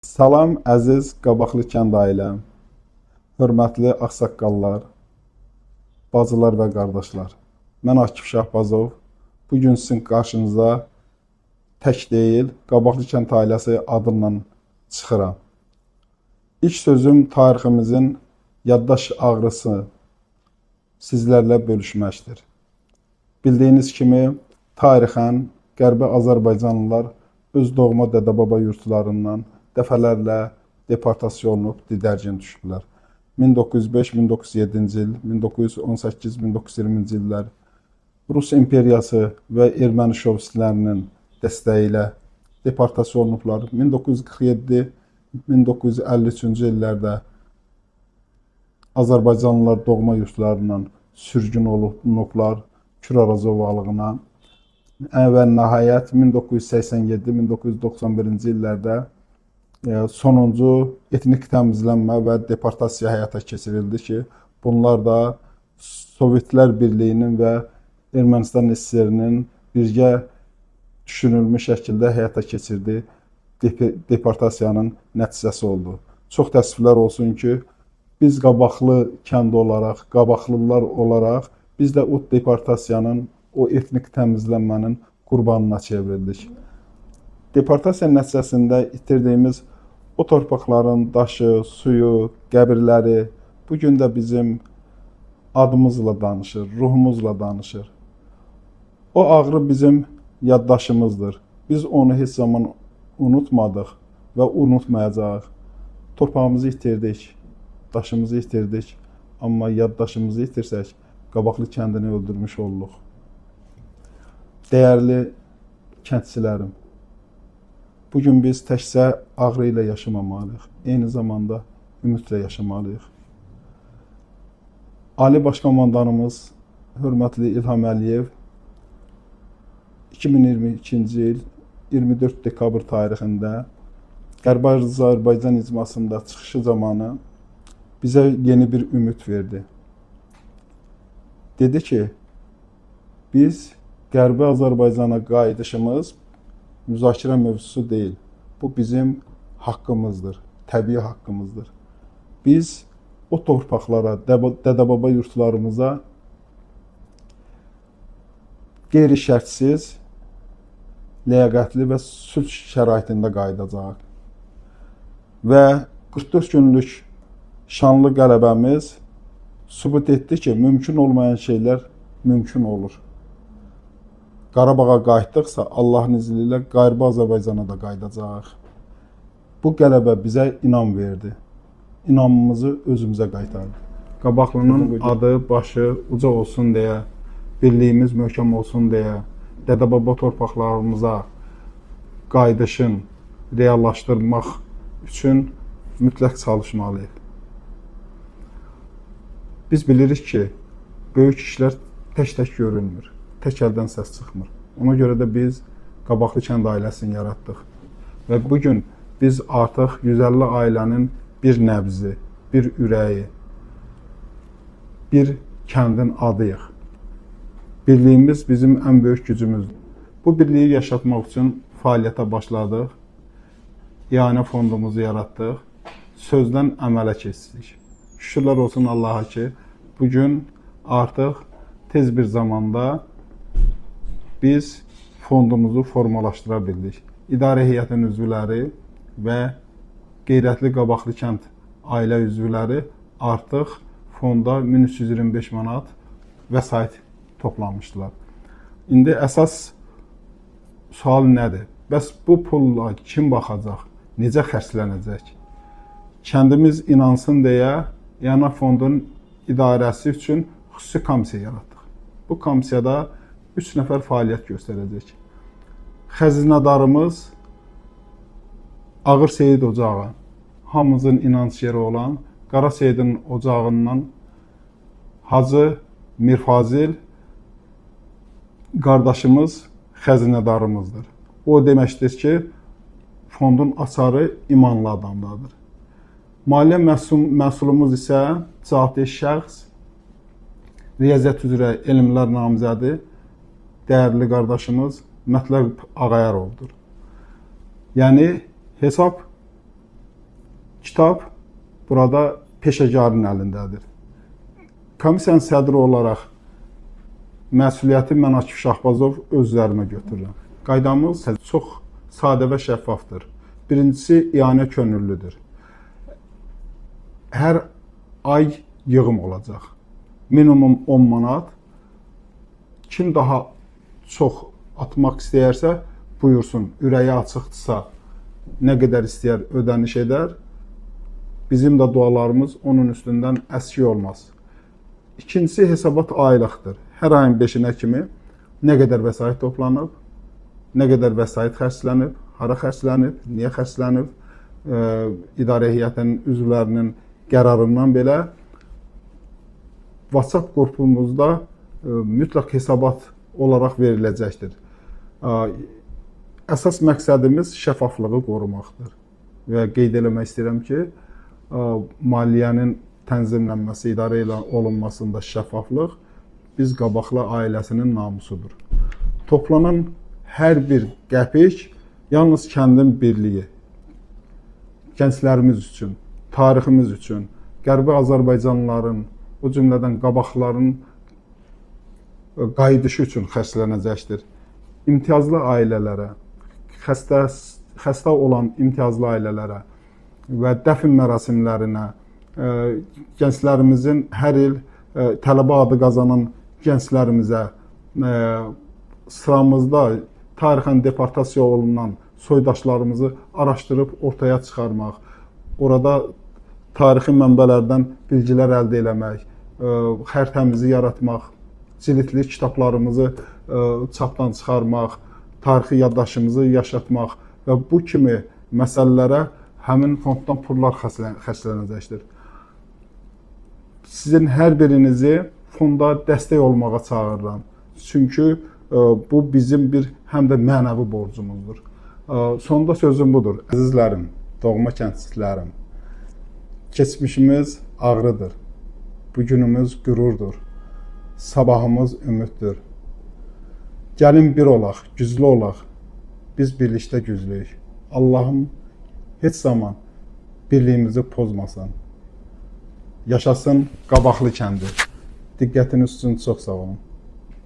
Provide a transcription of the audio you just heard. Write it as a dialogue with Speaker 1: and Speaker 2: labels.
Speaker 1: Salam əziz Qabaqlı kənd ailəm, hörmətli ağsaqqallar, bacılar və qardaşlar. Mən Akif Şahbazov. Bugün sizin qarşınıza tək deyil, Qabaqlı kənd ailəsi adımla çıxıram. İlk sözüm tariximizin yaddaş ağrısı sizlərlə bölüşməkdir. Bildiyiniz kimi, tarixən Qərbi Azərbaycanlılar öz doğma dədə-baba yurtlarından dəfələrlə deportasiya olunub didərgin düşüblər. 1905-1907-ci il, 1918-1920-ci illər Rus imperiyası və erməni şovinistlərinin dəstəyi ilə deportasiya olunublar. 1947-1953-cü illərdə Azərbaycanlılar doğma yurtlarından sürgün olunublar Kür-Araz ovalığına və nəhayət 1987-1991-ci illərdə sonuncu etnik təmizlənmə və deportasiya həyata keçirildi ki, bunlar da Sovetlər Birliyinin və Ermənistan SSR-nin birgə düşünülmüş şəkildə həyata keçirdiyi deportasiyanın nəticəsi oldu. Çox təəssüflər olsun ki, biz Qabaqlı kəndi olaraq, Qabaqlılar olaraq biz də o deportasiyanın, o etnik təmizlənmənin qurbanına çevrildik. Deportasiya nəticəsində itirdiyimiz o torpaqların daşı, suyu, qəbirləri bugün də bizim adımızla danışır, ruhumuzla danışır. O ağrı bizim yaddaşımızdır. Biz onu heç zaman unutmadıq və unutmayacağıq. Torpağımızı itirdik, daşımızı itirdik, amma yaddaşımızı itirsək, Qabaqlı kəndini öldürmüş olduq. Dəyərli kəndçilərim, bugün biz təkcə ağrı ilə yaşamamalıyıq, eyni zamanda ümidlə yaşamalıyıq. Ali Baş Komandanımız, hörmətli İlham Əliyev, 2022-ci il 24 dekabr tarixində Qərbi Azərbaycan icmasında çıxışı zamanı bizə yeni bir ümid verdi. Dedi ki, biz Qərbi Azərbaycana qayıdışımız müzakirə mövzusu deyil. Bu bizim haqqımızdır, təbii haqqımızdır. Biz o torpaqlara, dədə-baba yurtlarımıza qeyri-şərtsiz, ləyaqətli və sülh şəraitində qayıdacaq. Və 44 günlük şanlı qələbəmiz sübut etdi ki, mümkün olmayan şeylər mümkün olur. Qarabağa qayıtdıqsa, Allahın izni ilə Qərbi Azərbaycana da qayıdacaq. Bu qələbə bizə inam verdi. İnamımızı özümüzə qaytardı. Qabaqlının adı, başı uca olsun deyə, birliyimiz möhkəm olsun deyə, dədə-baba torpaqlarımıza qayıdışın reallaşdırmaq üçün mütləq çalışmalıyıq. Biz bilirik ki, böyük işlər tək-tək görünmür, tək əldən səs çıxmır. Ona görə də biz Qabaqlı kənd ailəsini yaratdıq. Və bugün biz artıq 150 ailənin bir nəbzi, bir ürəyi, bir kəndin adıyıq. Birliyimiz bizim ən böyük gücümüzdür. Bu birliyi yaşatmaq üçün fəaliyyətə başladıq, ianə fondumuzu yaratdıq, sözdən əmələ keçdik. Şükürlər olsun Allaha ki, bugün artıq tez bir zamanda biz fondumuzu formalaşdıra bildik. İdarə heyətinin üzvləri və qeyrətli Qabaqlı kənd ailə üzvləri artıq fonda 1325 manat vəsait toplamışdılar. İndi əsas sual nədir? Bəs bu pulla kim baxacaq? Necə xərclənəcək? Kəndimiz inansın deyə ianə fondun idarəsi üçün xüsusi komissiya yaratdıq. Bu komissiyada 3 nəfər fəaliyyət göstərəcək. Xəzinədarımız Ağır Seyid Ocağı, hamımızın inanc yeri olan Qara Seyidin ocağından Hacı Mirfazil qardaşımız xəzinədarımızdır. O deməkdir ki, fondun açarı imanlı adamlardır. Maliyyə məhsulumuz isə cəhdi şəxs, riyaziyyat üzrə elmlər namizədi, dəyərli qardaşımız Mətləb Ağayarovdur. Yəni, hesab Kitab burada peşəkarın əlindədir. Komissiyanın sədri olaraq məsuliyyəti mən Akif Şahbazov öz üzərimə götürürəm. Qaydamız çox sadə və şəffafdır. Birincisi, ianə könüllüdür. Hər ay yığım olacaq. Minimum 10 manat. Kim daha çox atmaq istəyərsə, buyursun. Ürəyi açıqdırsa, nə qədər istəyər, ödəniş edər. Bizim də dualarımız onun üstündən əski olmaz. İkincisi, hesabat aylıqdır. Hər ayın 5-nə kimi nə qədər vəsait toplanıb, nə qədər vəsait xərclənib, hara xərclənib, niyə xərclənib, idarə heyətinin üzvlərinin qərarından belə WhatsApp qrupumuzda mütləq hesabat olaraq veriləcəkdir. Əsas məqsədimiz şəffaflığı qorumaqdır. Və qeyd eləmək istəyirəm ki, maliyyənin tənzimlənməsi, idarə olunmasında şəffaflıq biz qabaqlı ailəsinin namusudur. Toplanan hər bir qəpik yalnız kəndin birliyi, gənclərimiz üçün, tariximiz üçün, Qərbi Azərbaycanlıların, o cümlədən qabaqların qayıdışı üçün xərclənəcəkdir. İmtiyazlı ailələrə, xəstə olan imtiyazlı ailələrə və dəfn mərasimlərinə, gənclərimizin hər il tələbə adı qazanan gənclərimizə, sıramızda tarixən deportasiya olunan soydaşlarımızı araşdırıb ortaya çıxarmaq, orada tarixi mənbələrdən bilgilər əldə eləmək, xəritəmizi yaratmaq, cilidli kitablarımızı çapdan çıxarmaq, tarixi yaddaşımızı yaşatmaq və bu kimi məsələlərə həmin fonddan pullar xərclənəcəkdir. Sizin hər birinizi fonda dəstək olmağa çağırıram. Çünki bu bizim bir həm də mənəvi borcumuzdur. Sonda sözüm budur. Əzizlərim, doğma kəndçilərim, keçmişimiz ağrıdır, bugünümüz qürurdur, sabahımız ümiddir. Gəlin bir olaq, güclü olaq, biz birlikdə güclüyük. Allahım heç zaman birliyimizi pozmasın. Yaşasın Qabaqlı kəndi. Diqqətiniz üçün çox sağ olun.